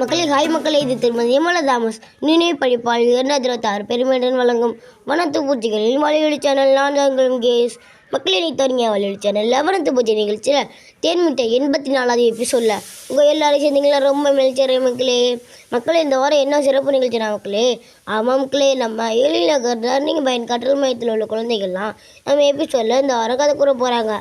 மக்களே ஹாய் மக்களே, இது திருமதி எமலா தாமஸ் நினைவு படிப்பால் 2026 பெருமையுடன் வழங்கும் வனத்து பூச்சிகளில் வலையொலி சேனல். நான் தான் கேஸ். மக்களே, நீ தொடங்கிய வலையொலி சேனலில் வனத்து பூச்சி நிகழ்ச்சியில் தேன்மிட்டை 84வது எபிசோடில் உங்கள் எல்லாரும் சேர்ந்தீங்களா? ரொம்ப மெல்ச்சேர மக்களே, இந்த வாரம் என்ன சிறப்பு நிகழ்ச்சினா மக்களே? ஆமாம் மக்களே, நம்ம எழில்நகர் டர்னிங் பாயிண்ட் கற்றல் மையத்தில் உள்ள குழந்தைகள்லாம் நம்ம எபிசோடில் இந்த வாரம் கதை கூற போகிறாங்க.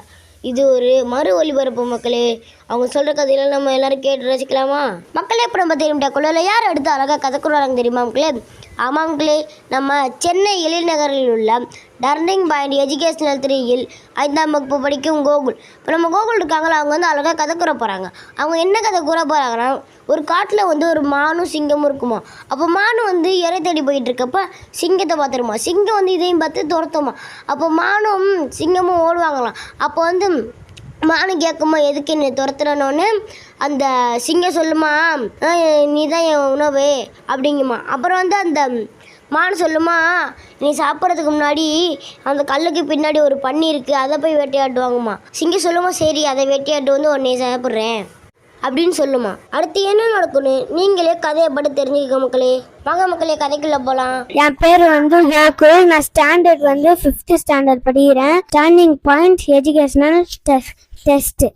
இது ஒரு மறு ஒளிபரப்பு மக்களே. அவங்க சொல்கிற கதையெல்லாம் நம்ம எல்லோரும் கேட்டு ரசிக்கலாமா மக்களே? இப்போ நம்ம தெரியும்டா குழுவில் யார் எடுத்து அழகாக கதை கூறாங்க தெரியுமா மக்களே? ஆமாம் மக்களே, நம்ம சென்னை எழில்நகரில் உள்ள டர்னிங் பாயிண்ட் எஜுகேஷனல் 3யில் 5ஆம் வகுப்பு படிக்கும் கோகுல். இப்போ நம்ம கோகுல் இருக்காங்களா, அவங்க அழகாக கதை கூற போகிறாங்க. அவங்க என்ன கதை கூற போகிறாங்கன்னா, ஒரு காட்டில் ஒரு மானும் சிங்கமும் இருக்குமா. அப்போ மானு இறை தேடி போயிட்டு இருக்கப்ப சிங்கத்தை பார்த்துருமா. சிங்கம் இதையும் பார்த்து துரத்துமா. அப்போ மானும் சிங்கமும் ஓடுவாங்களாம். அப்போ மானு கேட்குமா, எதுக்கு என்னை துரத்துறனோன்னு அந்த சிங்கம் சொல்லுமா, நீ தான் என் உணவு அப்படிங்குமா. அப்புறம் அந்த மானு சொல்லுமா, நீ சாப்பிட்றதுக்கு முன்னாடி அந்த கல்லுக்கு பின்னாடி ஒரு பன்னி இருக்குது, அதை போய் வேட்டையாட்டுவாங்கம்மா. சிங்கம் சொல்லுமா, சரி அதை வேட்டையாட்டு உன்னை சாப்பிட்றேன் அப்படின்னு சொல்லுமா. அடுத்து என்ன நடக்குன்னு நீங்களே கதையை பற்றி தெரிஞ்சுக்க மக்களே. வாங்க மக்களே, கதைக்குள்ள போகலாம். என் பேர் ஜாக்கு. நான் ஸ்டாண்டர்ட் 5th ஸ்டாண்டர்ட் படிக்கிறேன். டர்னிங் பாயிண்ட் எஜுகேஷனல் டெஸ்ட்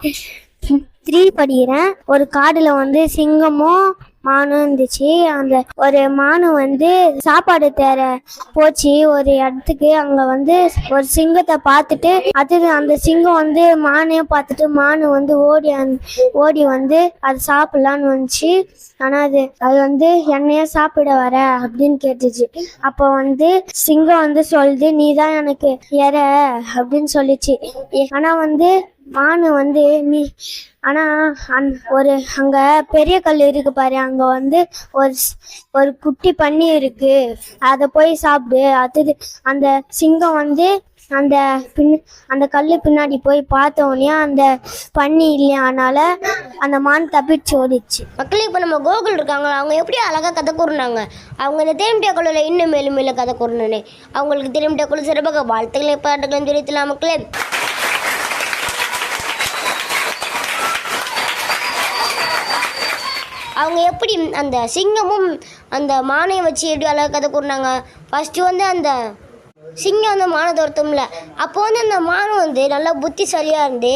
3 படிக்கிறேன். ஒரு காடில் சிங்கமும் மானும் இருந்துச்சு. அந்த ஒரு மானு சாப்பாடு தேர போச்சு ஒரு இடத்துக்கு. அங்கே ஒரு சிங்கத்தை பார்த்துட்டு அந்த சிங்கம் மானையும் பார்த்துட்டு மானு ஓடி அது சாப்பிடலான்னு வந்துச்சு. ஆனால் அது என்னையே சாப்பிட வர அப்படின்னு கேட்டுச்சு. அப்போ சிங்கம் சொல்லுது, நீ தான் எனக்கு எற அப்படின்னு சொல்லிச்சு. ஆனால் மானு நீ அங்க பெரிய கல் இருக்கு பாரு, அங்க ஒரு குட்டி பன்னி இருக்கு, அத போய் சாப்பிடு. அது அந்த சிங்கம் அந்த கல்லு பின்னாடி போய் பார்த்தோன்னே அந்த பன்னி இல்லையா, அதனால அந்த மான் தப்பிச்சு ஓடிச்சு. மக்களே, இப்போ நம்ம கோகுல் இருக்காங்களா, அவங்க எப்படி அழகாக கதை கூறினாங்க. அவங்க இந்த தேன்மிட்டை குழுவில் இன்னும் மேலும் மேலும் கதை கூறணுன்னு அவங்களுக்கு தேன்மிட்டை குழு சிறப்பாக வாழ்த்துக்களை பாட்டுகளும் தெரிவித்தலாம் மக்களே. அவங்க எப்படி அந்த சிங்கமும் அந்த மானையை வச்சு எப்படி அழகாக கதை கூறினாங்க. ஃபஸ்ட்டு அந்த சிங்கம் மானை துரத்தும்ல, அப்போ அந்த மானை நல்லா புத்திசாலியாக இருந்து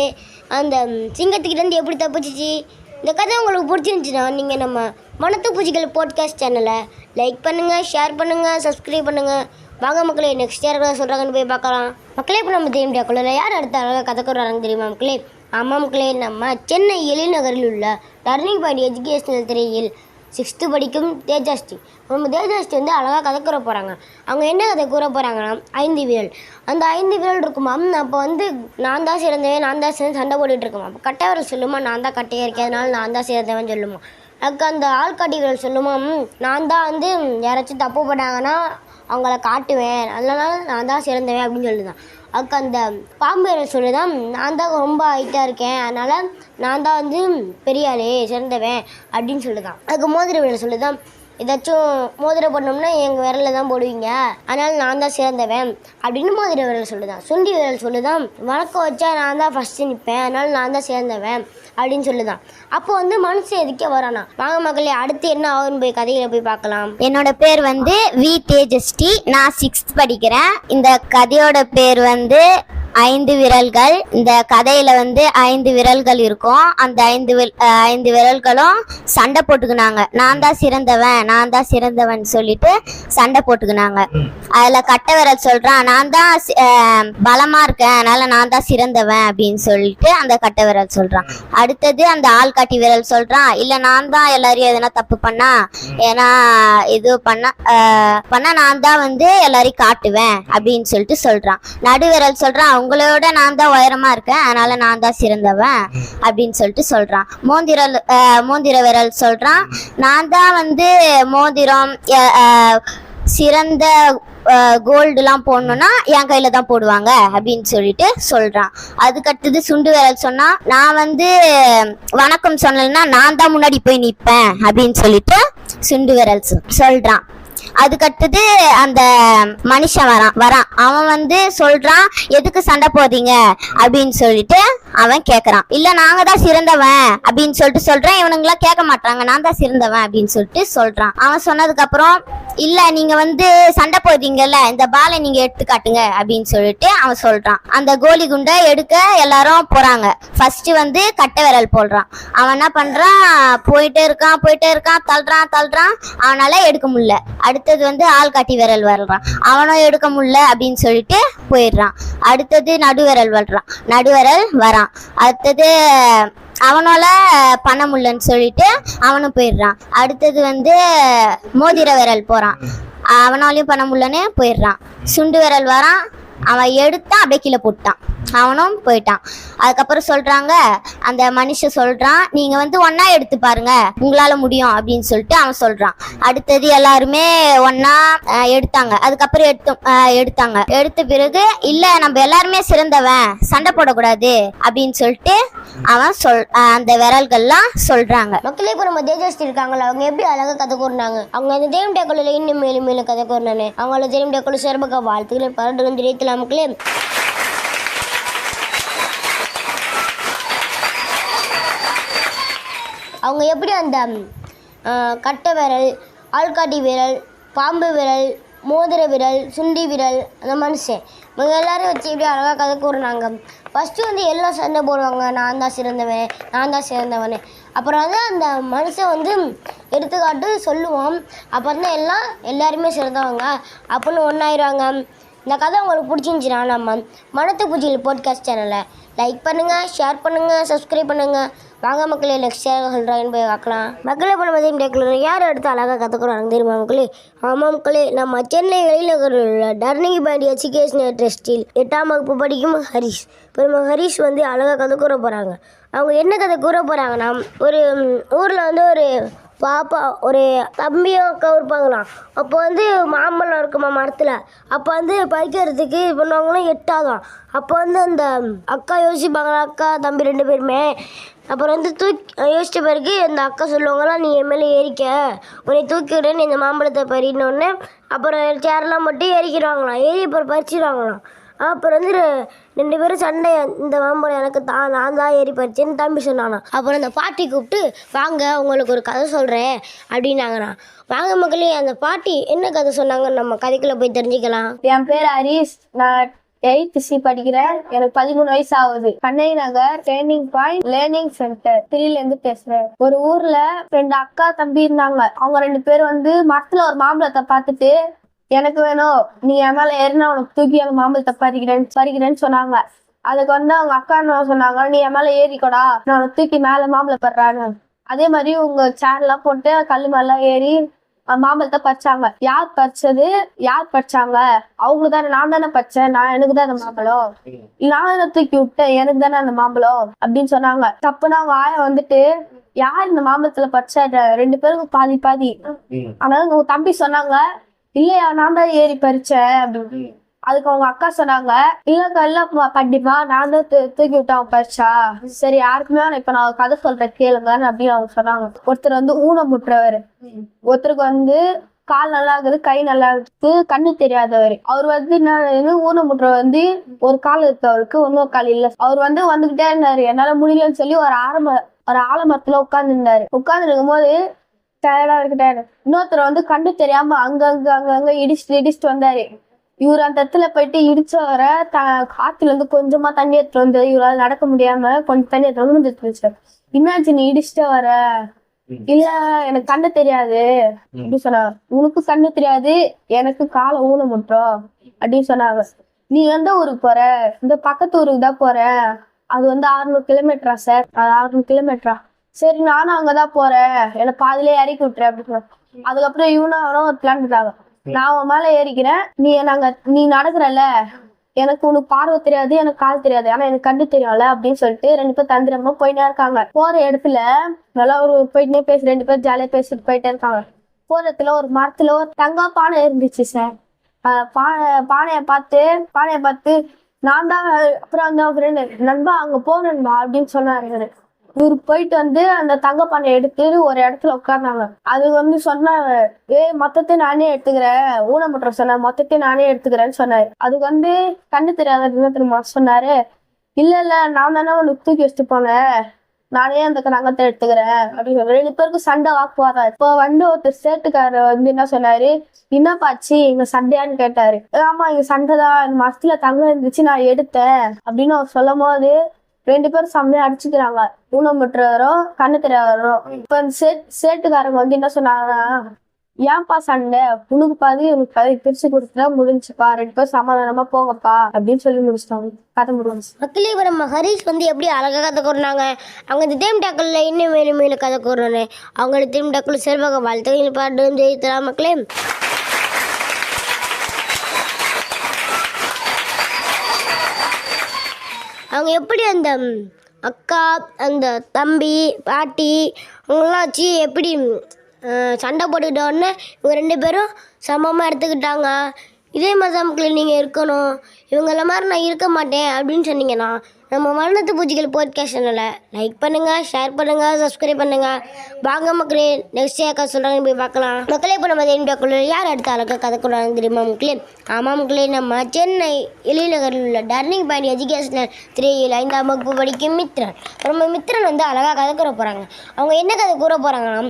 அந்த சிங்கத்துக்கிட்டேருந்து எப்படி தப்பிச்சிச்சு. இந்த கதை உங்களுக்கு பிடிச்சிருந்துச்சுன்னா நீங்கள் நம்ம வனத்து பூச்சிகள் பாட்காஸ்ட் சேனலை லைக் பண்ணுங்கள், ஷேர் பண்ணுங்கள், சப்ஸ்கிரைப் பண்ணுங்கள். வாங்க மக்களே, நெக்ஸ்ட் யார் கதை சொல்கிறாங்கன்னு போய் பார்க்கலாம் மக்களே. இப்போ நம்ம தெரியும்டாக்குள்ள யார் அடுத்த அழகாக கதை கூறாங்க தெரியுமா மக்களே? ஆமாம் மக்களே, நம்ம சென்னை எழில்நகரில் உள்ள டர்னிங் பாயிண்ட் எஜுகேஷனல் 3யில் 6th படிக்கும் தேஜாஸ்ரீ. நம்ம தேஜாஸ்ரீ அழகாக கதை கூற போகிறாங்க. அவங்க என்ன கதை கூற போகிறாங்கன்னா, 5 விரல். அந்த 5 விரல் இருக்குமா. அப்போ நான் தான் சிறந்தவன், நான் தான் சிறந்த சண்டை போட்டுட்டு இருக்குமா. அப்போ கட்டை விரல் சொல்லுமா, நான் தான் கட்டையாக இருக்கேன், அதனால நான் தான் சிறந்தவன் சொல்லுமா. அதுக்கு அந்த ஆள்காட்டி விரல் சொல்லுமா, நான் தான் யாராச்சும் தப்பு பண்ணாங்கன்னா அவங்கள காட்டுவேன், அதனால நான் தான் சிறந்தவன் அப்படின்னு சொல்லுதான். அதுக்கு அந்த பாம்பு விரல் சொல்லுதான், நான் தான் ரொம்ப ஹைட்டாக இருக்கேன், அதனால் நான் தான் பெரிய ஆளே சிறந்தவன் அப்படின்னு சொல்லுதான். அதுக்கு மோதிர விரல் சொல்லுதான், ஏதாச்சும் மோதிரம் போடணும்னா எங்கள் விரலில் தான் போடுவீங்க, அதனால் நான் தான் சிறந்தவன் அப்படின்னு மோதிர விரல் சொல்லுதான். சுண்டி விரல் சொல்லுதான், வணக்கம் வச்சா நான் தான் ஃபஸ்ட்டு நிற்பேன், அதனால் நான் தான் சிறந்தவன் அப்படின்னு சொல்லுதான். அப்போ மனசு எதுக்கே வரானா. வாங்க மக்களே, அடுத்து என்ன ஆகுன்னு போய் கதையில போய் பார்க்கலாம். என்னோட பேர் வி தேஜஸ்ரீ. நான் 6th படிக்கிறேன். இந்த கதையோட பேர் 5 விரல்கள். இந்த கதையில 5 விரல்கள் இருக்கும். அந்த 5 விரல்களும் சண்டை போட்டுக்கினாங்க. நான் தான் சிறந்தவன், நான் தான் சிறந்தவன் சொல்லிட்டு சண்டை போட்டுக்கினாங்க. அதுல கட்டை விரல் சொல்றான், நான் தான் பலமா இருக்கேன், அதனால நான் தான் சிறந்தவன் அப்படின்னு சொல்லிட்டு அந்த கட்டை விரல் சொல்றான். அடுத்தது அந்த ஆள்காட்டி விரல் சொல்றான், இல்ல நான் தான் எல்லாரையும் எதனா தப்பு பண்ணா ஏன்னா இது பண்ணா நான் தான் எல்லாரையும் காட்டுவேன் அப்படின்னு சொல்லிட்டு சொல்றான். நடுவிரல் சொல்றான், உங்களோட நான் தான் உயரமா இருக்கேன், அதனால நான் தான் சிறந்தவன் அப்படின்னு சொல்லிட்டு சொல்றான். மோதிர விரல் சொல்றான், நான் தான் மோதிரம் சிறந்த கோல்டுலாம் போடணும்னா என் கையில தான் போடுவாங்க அப்படின்னு சொல்லிட்டு சொல்றான். அதுக்கடுத்தது சுண்டு விரல் சொன்னா, நான் வணக்கம் சொல்லலைன்னா நான் தான் முன்னாடி போய் நிற்பேன் அப்படின்னு சொல்லிட்டு சுண்டு விரல் சொல்றான். அதுக்கடுத்தது அந்த மனுஷன் வரான். அவன் சொல்றான், எதுக்கு சண்டை போறீங்க அப்படின்னு சொல்லிட்டு அவன் கேக்குறான். இல்ல நாங்க தான் சிறந்தவன் அப்படின்னு சொல்லிட்டு சொல்றேன். இவனுங்களா கேட்க மாட்டாங்க, நான் தான் சிறந்தவன் அப்படின்னு சொல்லிட்டு சொல்றான். அவன் சொன்னதுக்கு அப்புறம் இல்ல நீங்க வந்து சண்டை போடுறீங்கல்ல, இந்த பாலை நீங்க எடுத்து காட்டுங்க அப்படின்னு சொல்லிட்டு அவன் சொல்றான். அந்த கோலி குண்டை எடுக்க எல்லாரும் போறாங்க. ஃபர்ஸ்ட் வந்து கட்டை விரல் போடுறான். அவன் என்ன பண்றான், போயிட்டே இருக்கான், தள்ளுறான், அவனால எடுக்க முடியல. அடுத்தது வந்து ஆள்காட்டி விரல் வர்றான், அவனும் எடுக்க முடியல அப்படின்னு சொல்லிட்டு போயிடுறான். அடுத்தது நடுவிரல் வரான். அடுத்தது அவனால பண்ண முடியலன்னு சொல்லிட்டு அவனும் போயிடுறான். அடுத்தது வந்து மோதிர விரல் போறான், அவனாலையும் பண்ண முடியலன்னு போயிடுறான். சுண்டு விரல் வரான், அவன் எடுத்தான் அப்படியே கீழே போட்டான், அவனும் போயிட்டான். அதுக்கப்புறம் சொல்றாங்க, அந்த மனுஷன் சொல்றான், நீங்க வந்து ஒன்னா எடுத்து பாருங்க, உங்களால முடியும் அப்படின்னு சொல்லிட்டு அவன் சொல்றான். அடுத்தது எல்லாருமே ஒன்னா எடுத்தாங்க. அதுக்கப்புறம் எடுத்தாங்க. எடுத்த பிறகு இல்ல நம்ம எல்லாருமே சிறந்தவன், சண்டை போடக்கூடாது அப்படின்னு சொல்லிட்டு அவன் அந்த விரல்கள்லாம் சொல்றாங்க. மக்களே இப்போ நம்ம தேஜஸ்ரீ இருக்காங்களா, அவங்க எப்படி அழகா கதை கூறினாங்க. அவங்க அந்த தேவம் டேக்கோல இன்னும் மேலும் மேலும் கதை கூறினானே, அவங்கள தேவம் டேக்கோல சிறப்பாக வாழ்த்துக்களை பரட்டு தெரியலாம் மக்களே. அவங்க எப்படி அந்த கட்டை விரல், ஆள்காட்டி விரல், பாம்பு விரல், மோதிர விரல், சுண்டி விரல், அந்த மனுஷன் இவங்க எல்லாரும் வச்சு எப்படி அழகாக கதை கூறினாங்க. ஃபஸ்ட்டு வந்து எல்லாம் சண்டை போடுவாங்க, நான் தான் சிறந்தவன். அப்புறம் வந்து அந்த மனுஷன் வந்து எடுத்துக்காட்டு சொல்லுவான். அப்புறம் தான் எல்லாருமே சிறந்தவங்க அப்படின்னு ஒன்றாயிருவாங்க. இந்த கதை உங்களுக்கு பிடிச்சிருந்துச்சுன்னா நம்ம மனத்து பூச்சிகள் பாட்காஸ்ட் சேனலை லைக் பண்ணுங்கள், ஷேர் பண்ணுங்கள், சப்ஸ்கிரைப் பண்ணுங்கள். வாங்க மக்களே, நெக்ஸ்ட் ஷேர் சொல்கிறாங்கன்னு போய் பார்க்கலாம். மக்களை பண்ண மதியம் டேக்கில் யார் எடுத்து அழகாக கற்றுக்குறாங்க தெரியுமா மக்களே? ஆமாம் மக்களே, நம்ம சென்னை வெளிநகரில் உள்ள டர்னிங் பாண்டி எஜுகேஷனல் ட்ரஸ்டில் 8ஆம் வகுப்பு படிக்கும் ஹரிஷ். இப்போ ஹரிஷ் வந்து அழகாக கதை கூற போகிறாங்க. அவங்க என்ன கதை கூற போகிறாங்கன்னா, ஒரு ஊரில் வந்து ஒரு பாப்பா ஒரு தம்பியும் அக்கா இருப்பாங்களாம். அப்போ வந்து மாம்பழம் இருக்குமா மரத்தில், அப்போ வந்து பறிக்கிறதுக்கு இது பண்ணுவாங்களாம், எட்டாதான். அப்போ வந்து அந்த அக்கா யோசிப்பாங்களா, அக்கா தம்பி 2 பேருமே. அப்புறம் வந்து யோசித்த பிறகு அந்த அக்கா சொல்லுவாங்களாம், நீ என் மேலே ஏறிக்க, உன்னை தூக்கி விடுன்னு இந்த மாம்பழத்தை பறினோடனே அப்புறம் சேரெல்லாம் மட்டும் ஏறிக்கிறாங்களாம். ஏறி அப்புறம் பறிச்சிடுவாங்களாம். அப்புறம் வந்து 2 பேரும் சண்டை, இந்த மாம்பழம் எனக்கு நான் தான் ஏறி பறிச்சேன்னு தம்பி சொன்னானா. அப்புறம் அந்த பாட்டி கூப்பிட்டு, வாங்க உங்களுக்கு ஒரு கதை சொல்கிறேன் அப்படின்னாங்கண்ணா. வாங்க மக்களே, அந்த பாட்டி என்ன கதை சொன்னாங்கன்னு நம்ம கதைக்குள்ளே போய் தெரிஞ்சுக்கலாம். என் பேர் ஹரிஷ், நான் 8th C படிக்கிறேன். எனக்கு 13 வயசு ஆகுது. கண்ணை நகர் ட்ரைனிங் பாயிண்ட் லேர்னிங் சென்டர் 3ல இருந்து பேசுறேன். ஒரு ஊர்ல 2 அக்கா தம்பி இருந்தாங்க. அவங்க 2 பேரும் வந்து மரத்துல ஒரு மாம்பழத்தை பார்த்துட்டு, எனக்கு வேணும், நீ என் மேல ஏறினா உனக்கு தூக்கி அந்த மாம்பழத்தை பறிக்கிறேன்னு சொன்னாங்க. அதுக்கு வந்து அவங்க அக்கா என்ன சொன்னாங்க, நீ என் மேல ஏறிக்கோடா, நான் உனக்கு தூக்கி மேல மாம்பழம் படுறான்னு. அதே மாதிரி உங்க சேர்லாம் போட்டு கல்லு மேலாம் ஏறி மாம்பழத்தை பறிச்சாங்க. யார் பறிச்சாங்க, அவங்க தானே, நான் தானே பறிச்சேன், எனக்கு தான் அந்த மாம்பழம், நான் தானே தூக்கி விட்டேன், எனக்கு தானே அந்த மாம்பழம் அப்படின்னு சொன்னாங்க. தப்புனா அவங்க ஆயா வந்துட்டு, யார் இந்த மாம்பழத்துல பறிச்சா 2 பேருக்கும் பாதி. ஆனா உங்க தம்பி சொன்னாங்க, இல்லையா நான் தான் ஏறி பறிச்சேன் அப்படின்னு. அதுக்கு அவங்க அக்கா சொன்னாங்க, இல்ல கண்டிப்பா நான் தான் தூக்கி விட்டு அவன் பறிச்சா, சரி யாருக்குமே இப்ப நான் கதை சொல்றேன் கேளுங்கன்னு அப்படின்னு அவங்க சொன்னாங்க. ஒருத்தர் வந்து ஊனமுற்றவர், ஒருத்தருக்கு வந்து கால் நல்லா இருக்குது, கை நல்லா இருக்கு, கண்ணு தெரியாதவர். அவர் வந்து என்ன ஊனமுற்றவர் வந்து ஒரு கால் இருக்கு அவருக்கு, இன்னொரு கால் இல்ல. அவர் வந்து வந்துகிட்டே இருந்தாரு, என்னால முடியலன்னு சொல்லி ஒரு ஆலமரத்துல உட்கார்ந்து இருக்கும் போது டயர்டா இருக்கு. இன்னொருத்தர் வந்து கண்ணு தெரியாம அங்கங்க இடிச்சுட்டு வந்தாரு. இவர் அந்த இடத்துல போயிட்டு இடிச்சவர காத்துல இருந்து கொஞ்சமா தண்ணி எடுத்துட்டு வந்து, இவரால் நடக்க முடியாம கொஞ்சம் தண்ணி எடுத்து வந்து இன்னாச்சு நீ இடிச்சுட்டு வர, இல்ல எனக்கு கண்ணு தெரியாது அப்படின்னு சொன்னாங்க. உனக்கு கண்ணு தெரியாது, எனக்கு காலை ஊனமுற்றோம் அப்படின்னு சொன்னாங்க. நீ எந்த ஊருக்கு போற? இந்த பக்கத்து ஊருக்கு தான் போறேன், அது வந்து 600 கிலோமீட்டரா சார்? 600 கிலோமீட்டரா? சரி நானும் அங்கதான் போறேன், என்னை பாதிலே இறக்கி விட்டுறேன் அப்படின்னு சொன்னாங்க. அதுக்கப்புறம் இவனும் ஒரு பிளான் பண்ணாங்க, நான் அவன் மேல ஏறிக்கிறேன், நீ நடக்கிறல்ல, எனக்கு உனக்கு பார்வை தெரியாது, எனக்கு கால் தெரியாது, ஆனா எனக்கு கண்டு தெரியும்ல அப்படின்னு சொல்லிட்டு 2 பேர் தந்திரமா போயிட்டே இருக்காங்க. போற இடத்துல நல்லா ஒரு போயிட்டே 2 பேர் ஜாலியா பேசிட்டு போயிட்டே இருக்காங்க. போற இடத்துல ஒரு மரத்துல ஒரு தங்க பானை இருந்துச்சு சார். பானைய பார்த்து நான் தான். அப்புறம் அந்த ஃப்ரெண்டு, நண்பா அங்க போனேன்பா அப்படின்னு சொன்னாரு. இவரு போயிட்டு வந்து அந்த தங்க பானை எடுத்து ஒரு இடத்துல உட்கார்ந்தாங்க. அது வந்து சொன்னாங்க, மொத்தத்தையும் நானே எடுத்துக்கிறேன், ஊனமுற்ற சொன்ன மொத்தத்தையும் நானே எடுத்துக்கிறேன்னு சொன்னாரு. அதுக்கு வந்து கண்ணு தெரியாத என்ன தெரியுமா சொன்னாரு, இல்ல நான் தானே உனக்கு தூக்கி வச்சுட்டு போனேன், நானே அந்த நகத்தை எடுத்துக்கிறேன் அப்படின்னு சொல்லி 2 பேருக்கும் சண்டை வாக்குவாதம். இப்போ வந்து ஒருத்தர் சேட்டுக்காரர் வந்து என்ன சொன்னாரு, என்னப்பாச்சு எங்க சண்டையான்னு கேட்டாரு. ஆமா எங்க சண்டைதான், இந்த மரத்துல தங்கம் இருந்துச்சு நான் எடுத்தேன் அப்படின்னு அவர் சொல்லும் போது 2 பேரும் செம்மையா அடிச்சுக்கிறாங்க. ஊனமுற்றவரும் கண்ணு தெரியாதவரும். இப்ப அந்த சேட்டுக்காரங்க வந்து என்ன சொன்னாங்கன்னா, ஏன்பா சண்டை, உனக்கு பாதி உனக்கு பாதி பிரிச்சு கொடுத்துட்டா முடிஞ்சுப்பா, 2 பேரும் சமாதானமா போங்கப்பா அப்படின்னு சொல்லி முடிச்சிட்டாங்க. கதை முடிஞ்சு. மக்களே இப்போ நம்ம ஹரிஷ் வந்து எப்படி அழகாக கதை கூறினாங்க. அவங்க இந்த தேம் டாக்கில் இன்னும் மேலும் மேலும் கதை கூறுறானே. அவங்களோட தேம் டாக்கில் செல்வாக வாழ்த்துக்கள் பாட்டு ஜெயித்தலாம் மக்களே. அவங்க எப்படி அந்த அக்கா அந்த தம்பி பாட்டி அவங்களாம் வச்சு எப்படி சண்டை போட்டுக்கிட்டோன்னு இவங்க 2 பேரும் சமமாக எடுத்துக்கிட்டாங்க. இதே மாதிரி தான் மக்களே நீங்கள் இருக்கணும், இவங்கள மாதிரி நான் இருக்க மாட்டேன் அப்படின்னு சொன்னீங்கன்னா நம்ம வண்ணத்து பூச்சிகள் பாட்காஸ்ட் சேனலை லைக் பண்ணுங்கள், ஷேர் பண்ணுங்கள், சப்ஸ்கிரைப் பண்ணுங்கள். வாங்க மக்களே நெக்ஸ்ட் அக்கா சொல்கிறாங்க போய் பார்க்கலாம். மக்களே இப்போ நம்ம தேனிடாக்குள்ள யார் அடுத்த அழகாக கதை கூடாது தெரியுமா மக்களே? ஆமாம் மக்களே, நம்ம சென்னை எழில்நகரில் உள்ள டர்னிங் பாயிண்ட் எஜுகேஷனல் 3ல் 5ஆம் வகுப்பு படிக்கும் மித்ரன். நம்ம மித்ரன் வந்து அழகாக கதை கூற போகிறாங்க. அவங்க என்ன கதை கூற போகிறாங்கன்னா,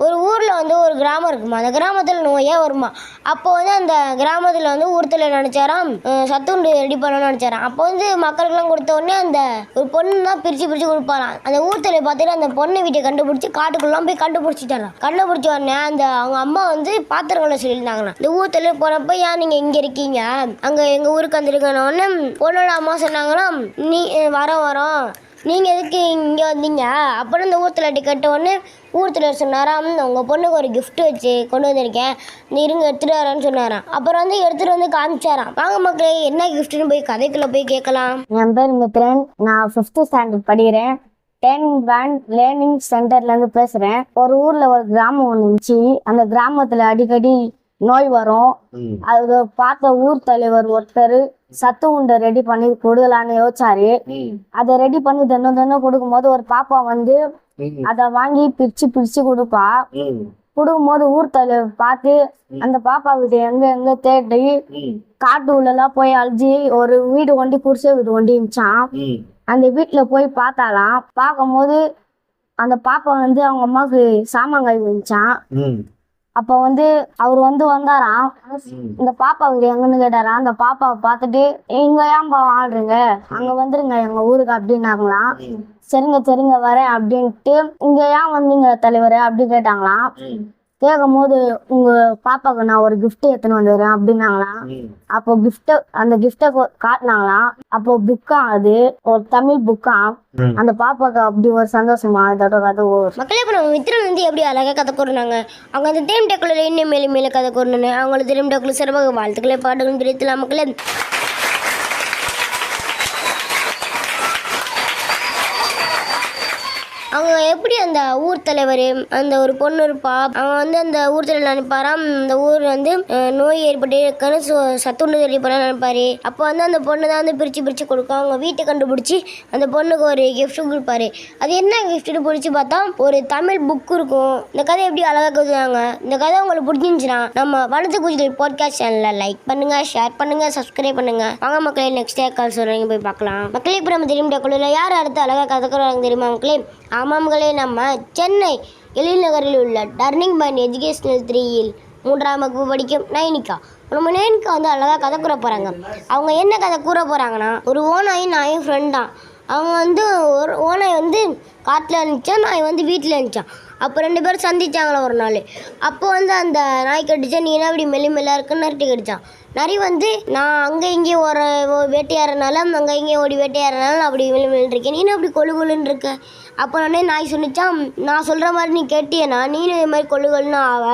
ஒரு ஊரில் வந்து ஒரு கிராமம் இருக்குமா, அந்த கிராமத்தில் நோயே வருமா. அப்போ வந்து அந்த கிராமத்தில் வந்து ஊர்த்தில் நினச்சாராம் சத்துண்டு ரெடி பண்ணணும்னு நினச்சாராம். அப்போ வந்து மக்களுக்கெல்லாம் கொடுத்த உடனே அந்த ஒரு பொண்ணு தான் பிரித்து கொடுப்பாராம். அந்த ஊர்த்தில் பார்த்துட்டு அந்த பொண்ணு வீட்டை கண்டுபிடிச்சி காட்டுக்குள்ளலாம் போய் கண்டுபிடிச்சிட்டாராம். கண்டுபிடிச்ச உடனே அந்த அவங்க அம்மா வந்து பாத்திரங்களை சொல்லியிருந்தாங்கண்ணா. இந்த ஊர்த்தில் போனப்போ ஏன் நீங்கள் இங்கே இருக்கீங்க, அங்கே எங்கள் ஊருக்கு வந்துருக்கணும்னு பொண்ணோட அம்மா சொன்னாங்கன்னா, நீ வரோம் நீங்கள் எதுக்கு இங்கே வந்தீங்க அப்படின்னு இந்த ஊர்த்தில் கேட்ட உடனே ஊர்த்தில் சொன்னாராம், உங்கள் பொண்ணுக்கு ஒரு கிஃப்ட் வச்சு கொண்டு வந்திருக்கேன், நீ இருங்க எடுத்துகிட்டு வரேன்னு சொன்னாராம். அப்புறம் வந்து எடுத்துகிட்டு வந்து காமிச்சாராம். வாங்க மக்களே என்ன கிஃப்ட்னு போய் கதைக்குள்ளே போய் கேட்கலாம். என் பேர் மித்ரன், நான் 5th ஸ்டாண்டர்ட் படிக்கிறேன். டேர்னிங் பாயிண்ட் லேர்னிங் சென்டர்லேருந்து பேசுகிறேன். ஒரு ஊரில் ஒரு கிராமம் ஒன்று இருந்துச்சு. அந்த கிராமத்தில் அடிக்கடி நோய் வரும். அது பார்த்த ஊர் தலைவர் ஒருத்தர் சத்து உண்டை ரெடி பண்ணி கொடுக்கலான்னு யோசிச்சாரு. அதை ரெடி பண்ணி தினம் கொடுக்கும் போது ஒரு பாப்பா வந்து அதை வாங்கி பிரிச்சு கொடுப்பா. கொடுக்கும் போது ஊர் தலைவர் பார்த்து அந்த பாப்பா கிட்ட எங்க தேடி காட்டு உள்ளலாம் போய் அழிஞ்சி ஒரு வீடு ஒண்டி குடிசை வீடு ஒண்டி இருந்துச்சான். அந்த வீட்டுல போய் பார்த்தாலாம். பார்க்கும் போது அந்த பாப்பா வந்து அவங்க அம்மாவுக்கு சாமான் வந்துச்சான். அப்ப வந்து அவர் வந்தாராம். இந்த பாப்பா வீடு எங்கன்னு கேட்டாராம். அந்த பாப்பாவை பார்த்துட்டு இங்க ஏன்பா வாழ்றீங்க, அங்க வந்துருங்க எங்க ஊருக்கு அப்படின்னாங்களாம். சரிங்க வரேன் அப்படின்ட்டு, இங்க ஏன் வந்தீங்க தலைவரே அப்படி கேட்டாங்களாம். கேட்கும் போது உங்க பாப்பாக்கு நான் ஒரு கிஃப்ட் எடுத்துன்னு வந்துடுறேன் அப்படின்னாங்களாம். அப்போ அந்த கிஃப்டை காட்டினாங்களாம். அப்போ புக்கா, அது ஒரு தமிழ் புக்கா. அந்த பாப்பாக்கு அப்படி ஒரு சந்தோஷமா இதோட கதை. மக்களே இப்போ நம்ம மித்ரன் வந்து எப்படி அழகாக கதை கூறினாங்க. அவங்க அந்த தேம் டேக்குள்ள இன்னும் மேலே கதை கூறணுன்னு அவங்களுக்கு தேம் டேக்குள்ள சிறப்பாக வாழ்த்துக்களை பாடுன்னு தெரிவித்தலாம் மக்களே. அவங்க எப்படி அந்த ஊர் தலைவர் அந்த ஒரு பொண்ணு இருப்பா, அவன் வந்து அந்த ஊர் தலைவர் நினைப்பாராம், அந்த ஊர் வந்து நோய் ஏற்பட்டு இருக்குன்னு சத்துண்டு ரெடி பண்ண நினைப்பாரு. அப்போ வந்து அந்த பொண்ணு தான் வந்து பிரித்து கொடுக்கும். அவங்க வீட்டை கண்டுபிடிச்சி அந்த பொண்ணுக்கு ஒரு கிஃப்ட் கொடுப்பாரு. அது என்ன கிஃப்ட்னு பிடிச்சி பார்த்தா ஒரு தமிழ் புக் இருக்கும். இந்த கதை எப்படி அழகாக கொடுத்தாங்க. இந்த கதை உங்களுக்கு பிடிச்சிருந்துச்சுன்னா நம்ம வண்ணத்து பூச்சிகள் பாட்காஸ்ட் சேனலில் லைக் பண்ணுங்க, ஷேர் பண்ணுங்க, சப்ஸ்கிரைப் பண்ணுங்க. வாங்க மக்களே நெக்ஸ்ட் கால் சொல்கிறீங்க போய் பார்க்கலாம். மக்களே இப்போ நம்ம தெரியும் டக்குள்ள யார் அடுத்து அழகாக கதைக்கிறாங்க தெரியுமா மக்களே? ஆமாம்களே, நம்ம சென்னை எழில்நகரில் உள்ள டர்னிங் பாயிண்ட் எஜுகேஷனல் 3ல் 3ஆம் வகுப்பு படிக்கும் நைனிகா. நம்ம நைனிகா வந்து அழகாக கதை கூற போகிறாங்க. அவங்க என்ன கதை கூற போகிறாங்கன்னா, ஒரு ஓநாயும் நாயும் ஃப்ரெண்ட் தான். அவங்க வந்து ஒரு ஓனாய் வந்து காட்டில் இருந்துச்சான், நாய் வந்து வீட்டில் இருந்துச்சான். அப்போ 2 பேரும் சந்திச்சாங்களா ஒரு நாள். அப்போ வந்து அந்த நாய் கடிச்சா, நீ என்ன அப்படி மெல்ல இருக்குன்னு நரட்டி கடிச்சான். நரி வந்து நான் அங்கே இங்கே ஒரு வேட்டையாடுறனால அங்கே இங்கே ஓடி வேட்டையாடுறனால நான் அப்படி இருக்கேன், நீனும் அப்படி கொழுன்னு இருக்க. அப்போ உடனே நாய் சொன்னிச்சான், நான் சொல்கிற மாதிரி நீ கேட்டியனா நீனும் இது மாதிரி கொழுன்னு ஆவ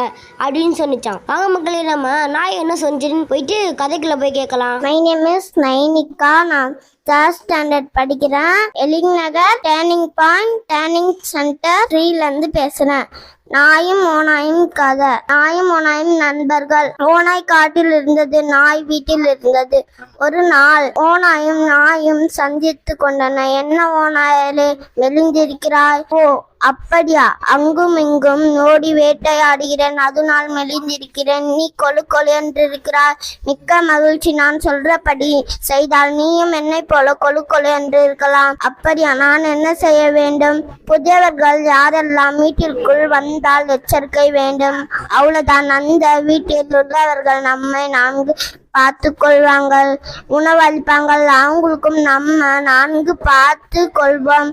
அப்படின்னு சொன்னிச்சான். வாங்க மக்களே நம்ம நாய் என்ன சொன்னிச்சுன்னு போயிட்டு கதைக்குள்ள போய் கேட்கலாம். My name is Nainika. நான் 3rd ஸ்டாண்டர்ட் படிக்கிறேன். Ezhilnagar turning point turning centre 3லேருந்து பேசுகிறேன். நாயும் ஓநாயும் கதை. நாயும் ஓநாயும் நண்பர்கள். ஓநாய் காட்டில் இருந்தது, நாய் வீட்டில் இருந்தது. ஒரு நாள் ஓநாயும் நாயும் சந்தித்து கொண்டன. என்ன ஓநாயிலே மெலிந்திருக்கிறாய்? ஓ, அப்படியா? அங்கும் இங்கும் ஓடி வேட்டையாடுகிறேன், அதனால் மெலிந்திருக்கிறேன். நீ கொழு கொழு என்றிருக்கிறாய். மிக்க மகிழ்ச்சி. நான் சொல்றபடி செய்தால் நீயும் என்னை போல கொழு கொழு என்று இருக்கலாம். அப்படியா? நான் என்ன செய்ய வேண்டும்? புதியவர்கள் யாரெல்லாம் வீட்டிற்குள் வந்தால் எச்சரிக்கை வேண்டும். அவ்வளவுதான். அந்த வீட்டில் உள்ளவர்கள் நம்மை நான்கு பார்த்து கொள்வாங்கள், உணவளிப்பாங்கள். அவங்களுக்கும் நம்ம நான்கு பார்த்து கொள்வோம்.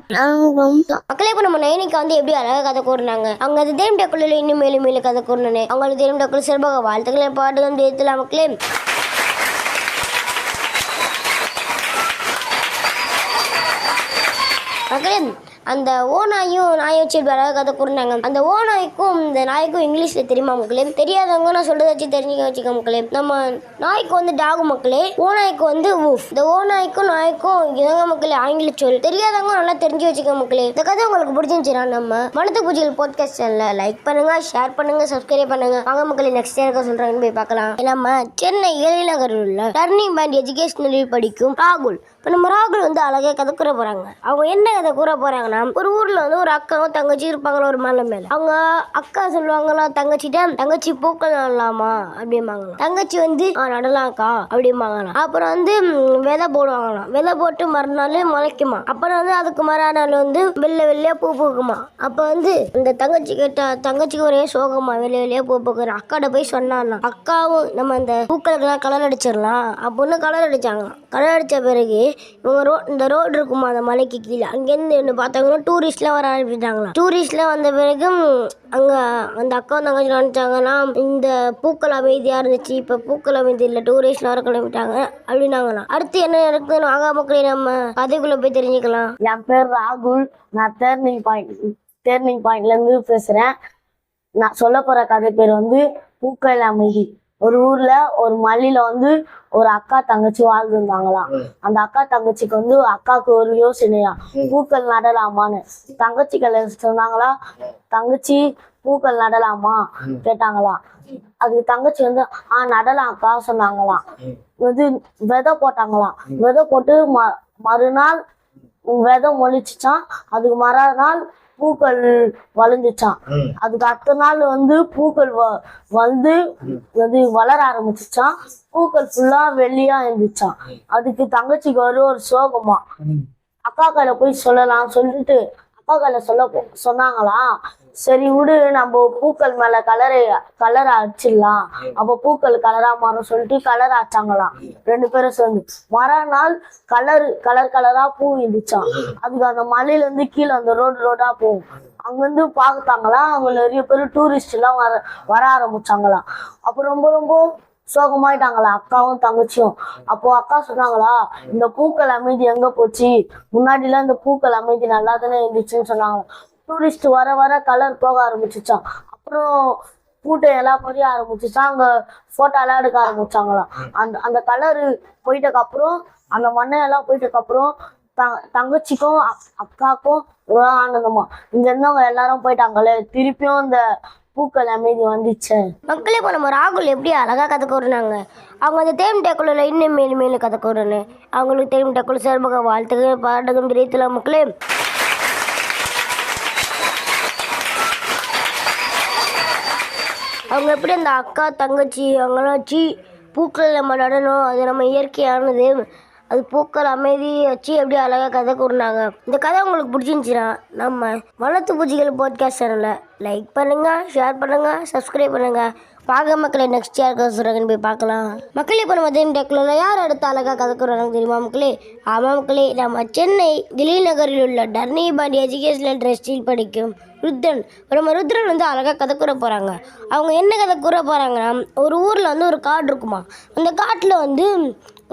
மக்களே, இப்போ நம்ம நைனிக்கு வந்து எப்படி அழகாக கதை கூறினாங்க. அவங்க அது தேம் டக்குள்ள இன்னும் மேலும் மேலும் கதை கூறினே. அவங்களுக்கு தேம் டக்குள்ள சிறப்பாக வாழ்த்துக்களை பாடுகள் தேர்த்தலாம் மக்களே. மக்களே, அந்த ஓநாயும் நாயை வச்சு அழகாக கதை கூறினாங்க. அந்த ஓநாய்க்கும் இந்த நாய்க்கும் இங்கிலீஷ்ல தெரியுமா மக்களே? தெரியாதவங்க நான் சொல்றதை வச்சு தெரிஞ்சுக்க வச்சுக்க மக்களே. நம்ம நாய்க்கு வந்து டாகு மக்களே, ஓநாய்க்கு வந்து வூஃப். இந்த ஓநாய்க்கும் நாய்க்கும் இதாங்க மக்களே ஆங்கில சொல். தெரியாதவங்க நல்லா தெரிஞ்சு வச்சுக்க மக்களே. இந்த கதை உங்களுக்கு பிடிச்சிருந்துச்சுன்னா நம்ம வனத்து பூச்சிகள் பாட்காஸ்ட் சேனலை லைக் பண்ணுங்க, ஷேர் பண்ணுங்க, சப்ஸ்கிரைப் பண்ணுங்க. வாங்க மக்களே, நெக்ஸ்ட் இருக்க சொல்றாங்கன்னு போய் பார்க்கலாம். நம்ம சென்னை ஏழிநகரில் உள்ள டர்னிங் பாயிண்ட் எஜுகேஷனில் படிக்கும் ராகுல். இப்போ நம்ம ராகுல் வந்து அழகாக கதை கூற போறாங்க. அவங்க என்ன கதை கூற போறாங்கன்னா, ஒரு ஊர்ல வந்து ஒரு அக்காவும் தங்கச்சி இருப்பாங்களா ஒரு மலை மேல. அவங்க அக்கா சொல்லுவாங்களா தங்கச்சிட்ட, தங்கச்சி பூக்கள் நடலாமா அப்படிம்பாங்களாம். தங்கச்சி வந்து நடலாம்க்கா அப்படிம்பாங்களாம். அப்புறம் வந்து விதை போடுவாங்களாம். விதை போட்டு மறுநாள் முளைக்குமா. அப்புறம் வந்து அதுக்கு மறுநாள் வந்து வெள்ளை வெள்ளையா பூ பூக்குமா. அப்ப வந்து இந்த தங்கச்சி கேட்ட, தங்கச்சிக்கு ஒரே சோகமா வெள்ளை வெள்ளையா பூ பூக்குற. அக்காட்ட போய் சொன்னாலாம், அக்காவும் நம்ம இந்த பூக்களுக்கெல்லாம் கலர் அடிச்சிடலாம் அப்படின்னு கலர் அடிச்சாங்களாம். கலர் அடிச்ச பிறகு இவங்க இந்த ரோடு இருக்குமா அந்த மலைக்கு கீழே, அங்கேருந்து பார்த்தாங்கன்னா டூரிஸ்ட்லாம் வர ஆரம்பிச்சிட்டாங்களாம். டூரிஸ்ட்லாம் வந்த பிறகு அங்கே அந்த அக்கா தங்கச்சி நினச்சாங்கன்னா இந்த பூக்கள் அமைதியாக இருந்துச்சு, இப்போ பூக்கள் அமைதி இல்லை, டூரிஸ்ட்லாம் வர கிளம்பிட்டாங்க அப்படின்னாங்களாம். அடுத்து என்ன நடக்குதுன்னு ஆகா மக்களே நம்ம கதைக்குள்ளே போய் தெரிஞ்சுக்கலாம். என் பேர் ராகுல். நான் டேர்னிங் பாயிண்ட்லேருந்து பேசுகிறேன். நான் சொல்ல போகிற கதை பேர் வந்து பூக்கள் அமைதி. ஒரு ஊர்ல ஒரு மலையில வந்து ஒரு அக்கா தங்கச்சி வாழ்ந்துருந்தாங்களாம். அந்த அக்கா தங்கச்சிக்கு வந்து அக்காவுக்கு ஒரு யோசனையா, பூக்கள் நடலாமான்னு. தங்கச்சிகள் சொன்னாங்களா, தங்கச்சி பூக்கள் நடலாமா கேட்டாங்களாம். அதுக்கு தங்கச்சி வந்து நடலாம் அக்கா சொன்னாங்களாம். வந்து விதை போட்டாங்களாம். விதை போட்டு மறுநாள் விதை மொழிச்சுச்சான். அதுக்கு மறுநாள் பூக்கள் வளைஞ்சிச்சான். அதுக்கு அடுத்த நாள் வந்து பூக்கள் வந்து வளர ஆரம்பிச்சுச்சான். பூக்கள் ஃபுல்லா வெள்ளியா இருந்துச்சான். அதுக்கு தங்கச்சிக்கு ஒரு சோகமா. அக்கா கையில போய் சொல்லலாம் சொல்லிட்டு அப்பா கையில சொன்னாங்களாம். சரி விடு, நம்ம பூக்கள் மேல கலரை அடிச்சிடலாம், அப்போ பூக்கள் கலரா மாறும் சொல்லிட்டு கலர் அடிச்சாங்களாம். ரெண்டு பேரும் சேர்ந்து மறுநாள் கலரா பூ இருந்துச்சான். அதுக்கு அந்த மலையில இருந்து கீழே அந்த ரோடா போகும். அங்கிருந்து பார்த்தாங்களாம். அவங்க நிறைய பேர் டூரிஸ்ட் எல்லாம் வர ஆரம்பிச்சாங்களாம். அப்போ ரொம்ப ரொம்ப சோகமாயிட்டாங்களா அக்காவும் தங்கச்சியும். அப்போ அக்கா சொன்னாங்களா, இந்த பூக்கள் அமைதி எங்க போச்சு? முன்னாடிலாம் இந்த பூக்கள் அமைதி நல்லா தானே இருந்துச்சுன்னு சொன்னாங்களா. டூரிஸ்ட் வர வர கலர் போக ஆரம்பிச்சுச்சான். அப்புறம் பூட்டை எல்லாம் பொரிய ஆரம்பிச்சுச்சான். அங்க போட்டோ எல்லாம் எடுக்க ஆரம்பிச்சாங்களாம். அந்த கலரு போயிட்டக்கு அப்புறம், அந்த மண்ணையெல்லாம் போயிட்டக்கு அப்புறம் தங்கச்சிக்கும் அக்காக்கும் ஒரு ஆனந்தமா, இங்க இருந்தவங்க எல்லாரும் போயிட்டாங்களே, திருப்பியும் இந்த பூக்கள் அமைதி வந்துச்சு. மக்களே, இப்போ நம்ம ராகுல் எப்படி அழகா கதை கூறினாங்க. அவங்க அந்த தேம் டேக்குள்ள இன்னும் மேலும் மேலும் கதை கூறணும். அவங்களுக்கு தேம் டேக்குள்ள சிறப்பாக வாழ்த்துக்கள் பாடகம் தெரிவித்தலாம் மக்களே. அவங்க எப்படி அந்த அக்கா தங்கச்சி அவங்களாம் வச்சு பூக்கள் நம்ம நடனம், அது நம்ம இயற்கையானது, அது பூக்கள் அமைதி வச்சு எப்படி அழகாக கதை கூறினாங்க. இந்த கதை உங்களுக்கு பிடிச்சிருந்துச்சுன்னா நம்ம வனத்து பூச்சிகள் பாட்காஸ்ட் சேனலை லைக் பண்ணுங்கள், ஷேர் பண்ணுங்கள், சப்ஸ்கிரைப் பண்ணுங்கள். பார்க்க மக்களை நெக்ஸ்ட் யாருக்கு சொல்கிறாங்கன்னு போய் பார்க்கலாம். மக்களே, இப்போ நம்ம தேம் டெக்ல யார் அடுத்த அழகாக கதை கூறுறாங்க தெரியுமா மக்களே? ஆமாம் மக்களே, நம்ம சென்னை திலீப் நகரில் உள்ள டர்னிங் பாயிண்ட் எஜுகேஷனல் ட்ரஸ்டில் படிக்கும் ருத்ரன். நம்ம ருத்ரன் வந்து அழகாக கதை கூற போகிறாங்க. அவங்க என்ன கதை கூற போகிறாங்கன்னா, ஒரு ஊரில் வந்து ஒரு காடு இருக்குமா. அந்த காட்டில் வந்து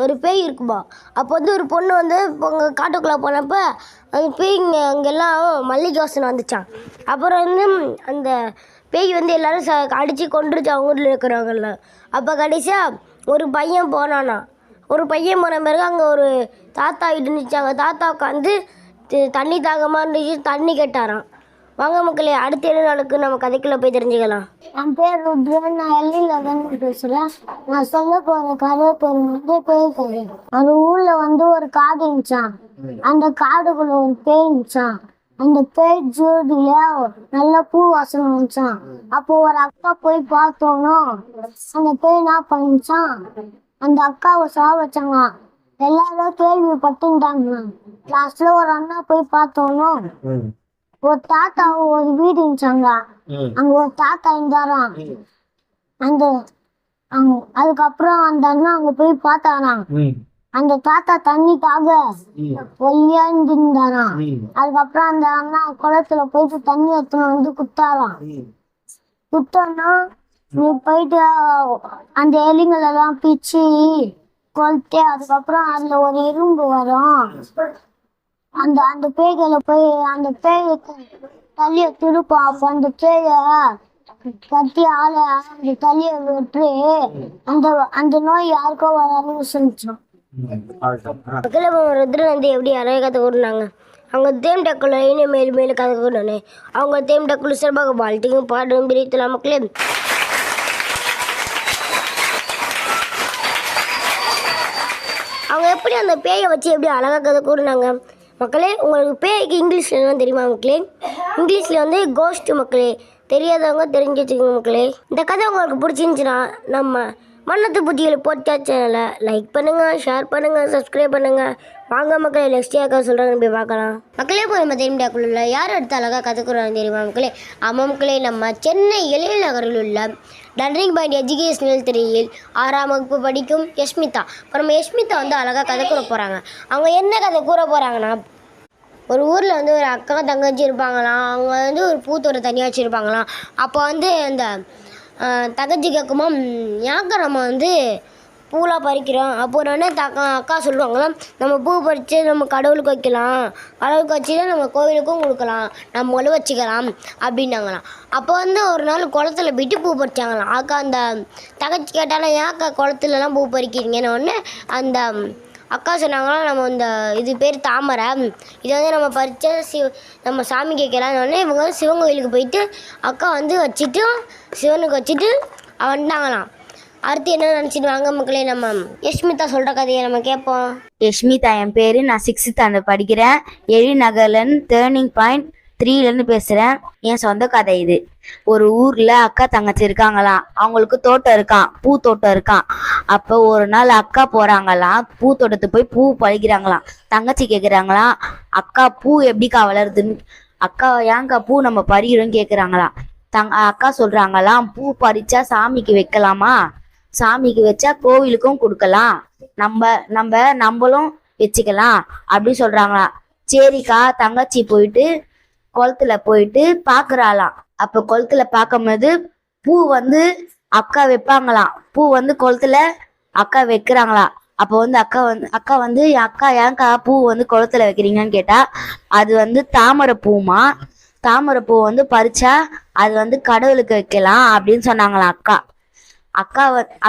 ஒரு பேய் இருக்குமா. அப்போ வந்து ஒரு பொண்ணு வந்து அங்கே காட்டுக்குள்ளே போனப்போ அந்த பேய் அங்கெல்லாம் மல்லிகை வாசனை வந்துச்சான். அப்புறம் வந்து அந்த பேய் வந்து எல்லோரும் அடித்து கொண்டுருச்சு அவங்க ஊரில் இருக்கிறவங்கள. அப்போ கடைசியாக ஒரு பையன் போனானா. ஒரு பையன் போன பிறகு அங்கே ஒரு தாத்தா இருந்துச்சு. அங்கே தாத்தா உட்காந்து தண்ணி தாகமாக இருந்துச்சு, தண்ணி கேட்டாராம். வாங்க மக்களே, அடுத்து என்ன நடக்கு நம்ம கதைக்குள்ள போய் தெரிஞ்சுக்கலாம். என் பேர் ருத்ரன். நான் எல்லியில பேசுறேன். நான் சொல்ல போற கதை பேர் வந்து பேய் கதை. அந்த ஊர்ல வந்து ஒரு காடு இருந்துச்சான். அந்த காடுக்குள்ள ஒரு பேய் இருந்துச்சான். அந்த பேய் ஜோடியில நல்ல பூ வாசனை வந்துச்சான். அப்போ ஒரு அக்கா போய் பார்த்தோன்னா அந்த பேய் என்ன பண்ணிச்சான், அந்த அக்காவை வச்சாங்க. எல்லாரும் கேள்விப்பட்டுட்டாங்க. லாஸ்ட்ல ஒரு அண்ணா போய் பார்த்தோன்னா ஒரு தாத்தா ஒரு வீடு இருந்துச்சாங்க. அங்க ஒரு தாத்தா இருந்தாராம். அந்த அதுக்கப்புறம் அந்த அண்ணா அங்க போய் பார்த்தாராம். அந்த தாத்தா தண்ணிக்காக ஒல்லியா இருந்தாராம். அதுக்கப்புறம் அந்த அண்ணா குளத்துல போயிட்டு தண்ணி எடுத்துன்னு வந்து குத்தாராம். குத்தோன்னா நீ போயிட்டு அந்த எலிங்களை எல்லாம் பிச்சு கொளுத்து அதுக்கப்புறம் அதுல ஒரு எறும்பு வரும். அந்த அந்த பேய்களை போய் அந்த பேய தள்ளிய திருப்போம். அப்போ அந்த பேய கட்டி ஆள அந்த தள்ளிய விட்டு அந்த அந்த நோய் யாருக்கோ வராதுன்னு சொல்லிச்சோம். மக்களே ருத்ரன் வந்து எப்படி அழகாக கதை கூறினாங்க. அவங்க தேம் டக்குள்ள இன்னும் மேலும் மேலும் கதை கூறினானே. அவங்க தேம் டக்குள்ள சிறப்பாக வாழ்த்தையும் பாடும் பிரித்தலாம். மக்களே அவங்க எப்படி அந்த பேயை வச்சு எப்படி அழகாக கதை கூறினாங்க. மக்களே உங்களுக்கு பேய்க்கு இங்கிலீஷில் என்ன தெரியுமா மக்களே? இங்கிலீஷில் வந்து கோஸ்ட். மக்களே தெரியாதவங்க தெரிஞ்சு வச்சுக்கோங்க. மக்களே இந்த கதை உங்களுக்கு பிடிச்சிருந்துச்சுன்னா நம்ம மன்னத்து பூச்சிகள் பாட்காஸ்ட் சேனலை லைக் பண்ணுங்கள், ஷேர் பண்ணுங்கள், சப்ஸ்கிரைப் பண்ணுங்கள். வாங்க மக்களே நெக்ஸ்ட் யாக்கா சொல்கிறாங்கன்னு போய் பார்க்கலாம். மக்களே போய் நம்ம தெரியும்டாக்குள்ள யார் எடுத்து அழகாக கற்றுக்குறாங்க தெரியுமா மக்களே? ஆமாம் மக்களே, நம்ம சென்னை எழில் நகரில் உள்ள டர்னிங் பாயிண்ட் எஜுகேஷனல் 3யில் 6ஆம் வகுப்பு படிக்கும் யஷ்மிதா. இப்போ நம்ம யஷ்மிதா வந்து அழகாக கதை கூற போகிறாங்க. அவங்க என்ன கதை கூற போகிறாங்கன்னா, ஒரு ஊரில் வந்து ஒரு அக்கா தங்கச்சி இருப்பாங்களாம். அவங்க வந்து ஒரு பூத்தோட தனியாக வச்சுருப்பாங்களாம். அப்போ வந்து அந்த தங்கச்சி கேட்குமா, ஏங்க நம்ம வந்து பூலாம் பறிக்கிறோம். அப்போ உடனே அக்கா சொல்லுவாங்களாம், நம்ம பூ பறித்து நம்ம கடவுளுக்கு வைக்கலாம், கடவுளுக்கு வச்சு நம்ம கோவிலுக்கும் கொடுக்கலாம், நம்மளும் வச்சுக்கலாம் அப்படின்னாங்களாம். அப்போ வந்து ஒரு நாள் குளத்துல போயிட்டு பூ பறிச்சாங்களாம். அக்கா அந்த தங்கச்சி கேட்டாலும் ஏன் அக்கா குளத்துலலாம் பூ பறிக்கிறீங்கன்னு ஒன்று அந்த அக்கா சொன்னாங்களாம், நம்ம இந்த இது பேர் தாமரை, இதை வந்து நம்ம பறித்து நம்ம சாமி கேட்கலான்னு இவங்க வந்து சிவன் கோயிலுக்கு போயிட்டு அக்கா வந்து வச்சுட்டு சிவனுக்கு வச்சுட்டு வந்துட்டாங்களாம். அடுத்து என்ன நினச்சிட்டு வாங்க மக்களே நம்ம யஷ்மிதா சொல்கிற கதையை நம்ம கேட்போம். யஷ்மிதா என் பேர். நான் 6th ஸ்டாண்டர்ட் படிக்கிறேன். எழிநகர்லன் டர்னிங் பாயிண்ட் 3லேருந்து பேசுகிறேன். என் சொந்த கதை இது. ஒரு ஊரில் அக்கா தங்கச்சி இருக்காங்களாம். அவங்களுக்கு தோட்டம் இருக்கான், பூ தோட்டம் இருக்கான். அப்போ ஒரு நாள் அக்கா போகிறாங்களாம், பூ தோட்டத்துக்கு போய் பூ பறிக்கிறாங்களாம். தங்கச்சி கேட்குறாங்களாம், அக்கா பூ எப்படிக்கா வளருதுன்னு. அக்கா ஏங்கா பூ நம்ம பறிக்கிறோன்னு கேட்குறாங்களாம். அக்கா சொல்கிறாங்களாம், பூ பறிச்சா சாமிக்கு வைக்கலாமா, சாமிக்கு வச்சா கோவிலுக்கும் கொடுக்கலாம், நம்மளும் வச்சுக்கலாம் அப்படின்னு சொல்கிறாங்களாம். சரிக்கா. தங்கச்சி போயிட்டு குளத்துல போயிட்டு பார்க்குறாளாம். அப்போ குளத்துல பார்க்கும்போது பூ வந்து அக்கா வைப்பாங்களாம். பூ வந்து குளத்துல அக்கா வைக்கிறாங்களாம். அப்போ வந்து அக்கா வந்து அக்கா ஏங்கா பூ வந்து குளத்துல வைக்கிறீங்கன்னு கேட்டா, அது வந்து தாமரை பூமா, தாமரை பூ வந்து பறிச்சா அது வந்து கடவுளுக்கு வைக்கலாம் அப்படின்னு சொன்னாங்களாம்.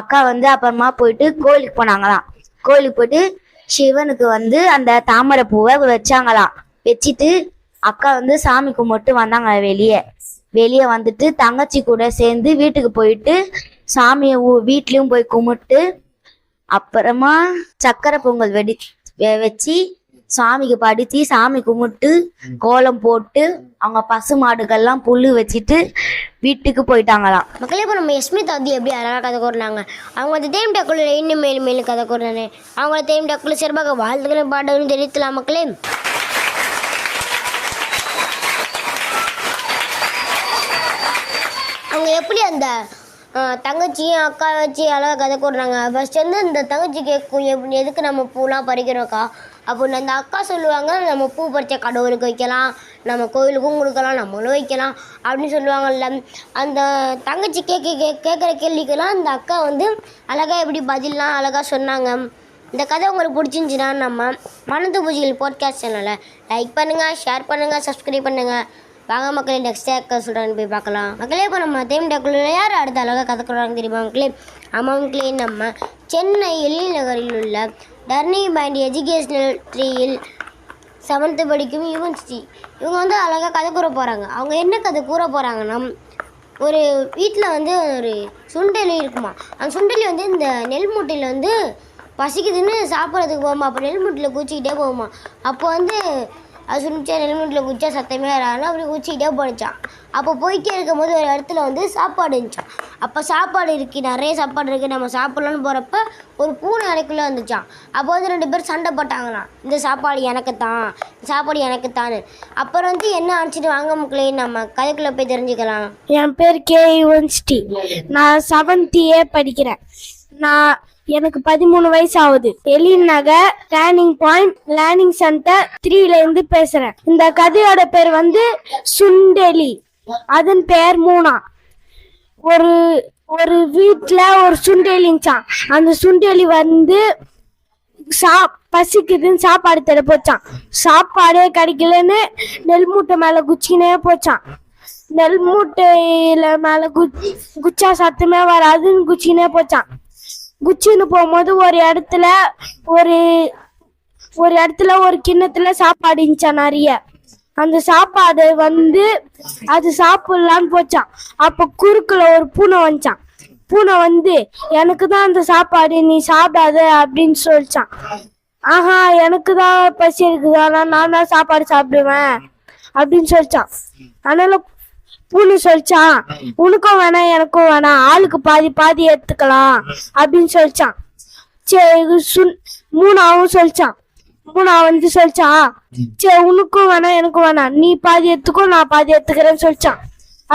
அக்கா வந்து அப்புறமா போயிட்டு கோயிலுக்கு போனாங்களாம். கோயிலுக்கு போயிட்டு சிவனுக்கு வந்து அந்த தாமரை பூவை வச்சாங்களாம். வச்சுட்டு அக்கா வந்து சாமி கும்பிட்டு வந்தாங்க. வெளியே வந்துட்டு தங்கச்சி கூட சேர்ந்து வீட்டுக்கு போயிட்டு சாமியை வீட்லயும் போய் கும்பிட்டு அப்புறமா சக்கரை பொங்கல் வச்சு சாமிக்கு படுத்தி சாமி கும்பிட்டு கோலம் போட்டு அவங்க பசு மாடுகள்லாம் புல்லு வச்சுட்டு வீட்டுக்கு போயிட்டாங்களாம். மக்களே இப்போ நம்ம யஷ்மிதா வந்து எப்படி அழகாக கதை கூறினாங்க. அவங்க வந்து தேம் டக்குள்ள இன்னும் மேலும் மேலும் கதை கூறினானே. அவங்கள தேம் டக்குள்ள சிறப்பாக வாழ்த்துக்களை பாடலும் தெரிவிக்கலாம். மக்களே அவங்க எப்படி அந்த தங்கச்சியும் அக்கா வச்சு அழகாக கதை கூடுறாங்க. ஃபர்ஸ்ட் வந்து இந்த தங்கச்சி கேட்கும், எதுக்கு நம்ம பூலாம் பறிக்கிறோக்கா. அப்போ அந்த அக்கா சொல்லுவாங்க, நம்ம பூ பறித்த கடவுளுக்கு வைக்கலாம், நம்ம கோவிலுக்கும் கொடுக்கலாம், நம்மளும் வைக்கலாம் அப்படின்னு சொல்லுவாங்கல்ல. அந்த தங்கச்சி கேட்குற கேள்விக்கெல்லாம் அந்த அக்கா வந்து அழகாக எப்படி பதிலாம் அழகாக சொன்னாங்க. இந்த கதை உங்களுக்கு பிடிச்சிருந்துச்சுன்னா நம்ம மனத்து பூச்சிகள் பாட்காஸ்ட் சேனலை லைக் பண்ணுங்கள், ஷேர் பண்ணுங்கள், சப்ஸ்கிரைப் பண்ணுங்கள். வாங்க மக்களே நெக்ஸ்ட் அக்கா சொல்கிறான்னு போய் பார்க்கலாம். மக்களே இப்போ நம்ம தேம் டக்குள்ள யார் அடுத்த அழகாக கற்றுக்குறாங்க தெரியுமா மக்களே? ஆமாம் மக்களே, நம்ம சென்னை எழில் நகரில் உள்ள டர்னிங் பாயிண்ட் எஜுகேஷனல் 3யில் 7th படிக்கும் யுவன்ஸ்ரீ. இவங்க வந்து அழகாக கதை கூற போகிறாங்க. அவங்க என்ன கதை கூற போகிறாங்கன்னா, ஒரு வீட்டில் வந்து ஒரு சுண்டலி இருக்குமா. அந்த சுண்டலி வந்து இந்த நெல் மூட்டையில் வந்து பசிக்குதுன்னு சாப்பிட்றதுக்கு போகுமா. அப்போ நெல் மூட்டையில் குச்சிக்கிட்டே போகுமா. அப்போ வந்து அது சுனிச்சா ஹெல்மெட்டில் குச்சா சத்தமே வராதுன்னு அப்படி குச்சிக்கிட்டே போனிச்சான். அப்போ போயிட்டே இருக்கும்போது ஒரு இடத்துல வந்து சாப்பாடு இருந்துச்சான். அப்போ சாப்பாடு இருக்குது, நிறைய சாப்பாடு இருக்குது, நம்ம சாப்பிட்லான்னு போகிறப்ப ஒரு பூனை அறைக்குள்ளே வந்துச்சான். அப்போ வந்து 2 பேர் சண்டை போட்டாங்களாம், இந்த சாப்பாடு எனக்குத்தான், சாப்பாடு எனக்குத்தான்னு. அப்புறம் வந்து என்ன ஆச்சுன்னு வாங்க மக்களே நம்ம கதைக்குள்ளே போய் தெரிஞ்சுக்கலாம். என் பேர் கே யுவன்ஸ்டி. நான் 7th A படிக்கிறேன். எனக்கு 13 வயசு ஆகுது. Ezhil Nagar turning point learning centre 3 பேசுறேன். இந்த கதையோட பேர் வந்து சுண்டெலி, அதன் பேர் மூனா. ஒரு வீட்டுல ஒரு சுண்டெலி இருந்துச்சான். அந்த சுண்டெலி வந்து பசிக்குதுன்னு சாப்பாடு தேட போச்சான். சாப்பாடே கிடைக்கலன்னு நெல் மூட்டை மேல குச்சினே போச்சான். நெல் மூட்டையில மேல குச்சா சத்தமே வராதுன்னு குச்சினே போச்சான். குச்சின்னு போகும்போது ஒரு இடத்துல ஒரு கிண்ணத்துல சாப்பாடு இருந்துச்சான் நிறைய. அந்த சாப்பாடு வந்து அது சாப்பிடலான்னு போச்சான். அப்ப குறுக்குல ஒரு பூனை வந்துச்சான். பூனை வந்து எனக்கு தான் அந்த சாப்பாடு, நீ சாப்பிடாத அப்படின்னு சொல்லிச்சான். ஆஹா, எனக்கு தான் பசி இருக்குது, ஆனா நான் தான் சாப்பாடு சாப்பிடுவேன் அப்படின்னு சொல்லிச்சான். அதனால பூனை சொல்லிச்சான், உனக்கும் வேணாம் எனக்கும் வேணாம், ஆளுக்கு பாதி பாதி எடுத்துக்கலாம் அப்படின்னு சொல்லிச்சான். சரி, மூணாவும் சொல்லிச்சான். மூணா வந்து சொல்லிச்சான், சரி உனக்கும் வேணாம் எனக்கும் வேணாம், நீ பாதி எடுத்துக்கோ நான் பாதி எடுத்துக்கிறேன்னு சொல்லிச்சான்.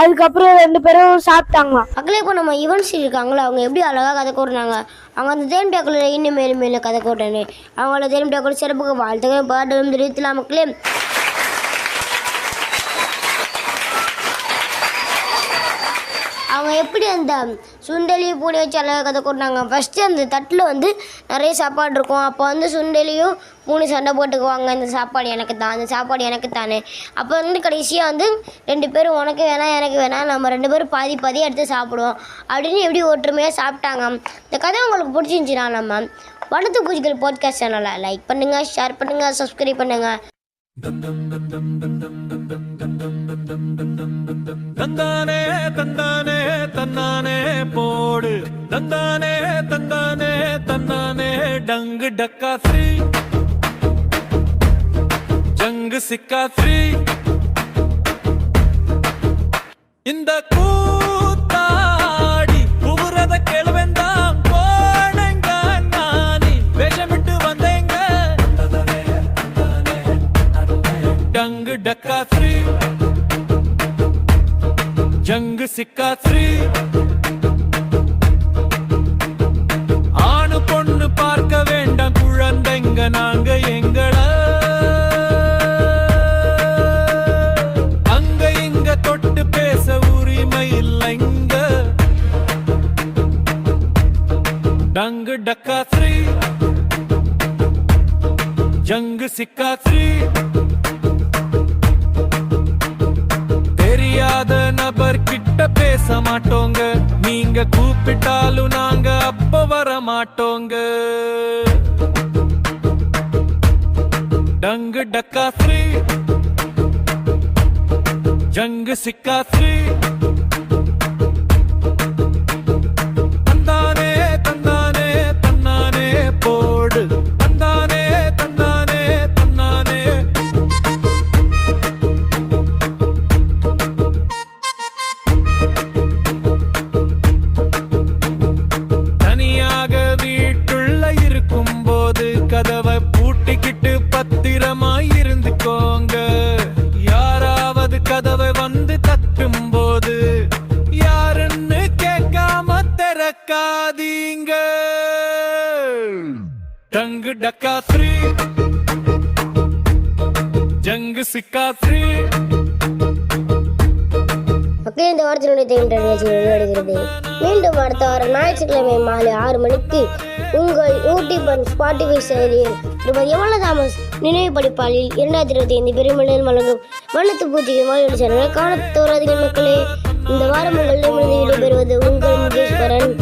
அதுக்கப்புறம் 2 பேரும் சாப்பிட்டாங்களாம். மக்களே இப்போ நம்ம யுவன்ஸ்ரீ இருக்காங்களா, அவங்க எப்படி அழகாக கதை கூறினாங்க. அவங்க அந்த தேன்பியாக்குள்ள இன்னும் மேலும் மேலும் கதை கூட்டணே. அவங்களோட தேன்பியாக்குள்ள சிறப்புக்கு வாழ்த்துக்கள் பாடம் தெரிவித்துலாம் மக்களே. அவங்க எப்படி அந்த சுண்டெலியும் பூனை வச்சு அழகாக கதை கூட்டினாங்க. ஃபஸ்ட்டு அந்த தட்டில் வந்து நிறைய சாப்பாடு இருக்கும். அப்போ வந்து சுண்டெலியும் பூனை சண்டை போட்டுக்குவாங்க, இந்த சாப்பாடு எனக்கு தான், அந்த சாப்பாடு எனக்கு தானே. அப்போ வந்து கடைசியாக வந்து 2 பேரும் உனக்கு வேணாம் எனக்கு வேணாம், நம்ம 2 பேரும் பாதி பாதி எடுத்து சாப்பிடுவோம் அப்படின்னு எப்படி ஒற்றுமையாக சாப்பிட்டாங்க. இந்த கதை உங்களுக்கு பிடிச்சிருந்துச்சுன்னா நம்ம வனத்து பூச்சிகள் பாட்காஸ்ட் சேனலை லைக் பண்ணுங்கள், ஷேர் பண்ணுங்கள், சப்ஸ்கிரைப் பண்ணுங்கள். தந்தானே தந்தானே தன்னானே போடு, தந்தானே தந்தானே தன்னானே டங்கு டக்கா ஸ்ரீ ஜங்கு சிக்கா ஸ்ரீ. இந்த கூத்தாடி புகுறத கேளுவெந்தான் போனங்க நானி வேஷமிட்டு வந்தேங்க. டங்கு டக்கா ஸ்ரீ ஜங்கு சிக்கா ஸ்ரீ. ஆணு பொண்ணு பார்க்க வேண்டாம் குழந்தைங்க நாங்க எங்கள. அங்க இங்க தொட்டு பேச உரிமை இல்லைங்க. டங்கு டக்கா ஸ்ரீ ஜங்கு சிக்கா ஸ்ரீ. தெரியாத நபர் கிட்ட பேச மாட்டோங்க, நீங்க கூப்பிட்டாலும் நாங்க அப்ப வர மாட்டோங்க. டங்கு டக்கா ஸ்ரீ ஜங்கு சிக்கா ஸ்ரீ. தந்தானே தந்தானே தன்னானே போடு, தந்தானே தந்தானே தன்னானே. கதவை பூட்டிக்கிட்டு பத்திரமாய் இருந்துக்கோங்க. யாராவது கதவை வந்து தட்டும் போது யாருன்னு கேட்காம திறக்காதீங்க. டங்கு டக்கா ஸ்ரீ ஜங்கு சிக்கா ஸ்ரீ. மக்களே, இந்த வாரத்தினுடைய தேவைப்படுகிறது. மீண்டும் அடுத்த வாரம் ஞாயிற்றுக்கிழமை மாலை 6 மணிக்கு உங்கள் யூடியூப் அண்ட் ஸ்பாட்டிஃபை செயலியில் திருமதி யமுனா தாமஸ் நினைவு படிப்பாளில் 2025 பெருமிழன் வழங்கும் வனத்து பூச்சிகள் வானொலி சேனலை காண தவறாதீர்கள் மக்களே. இந்த வாரம் உங்களிடமிருந்து விடைபெறுவது உங்கள் முகேஸ்வரன்.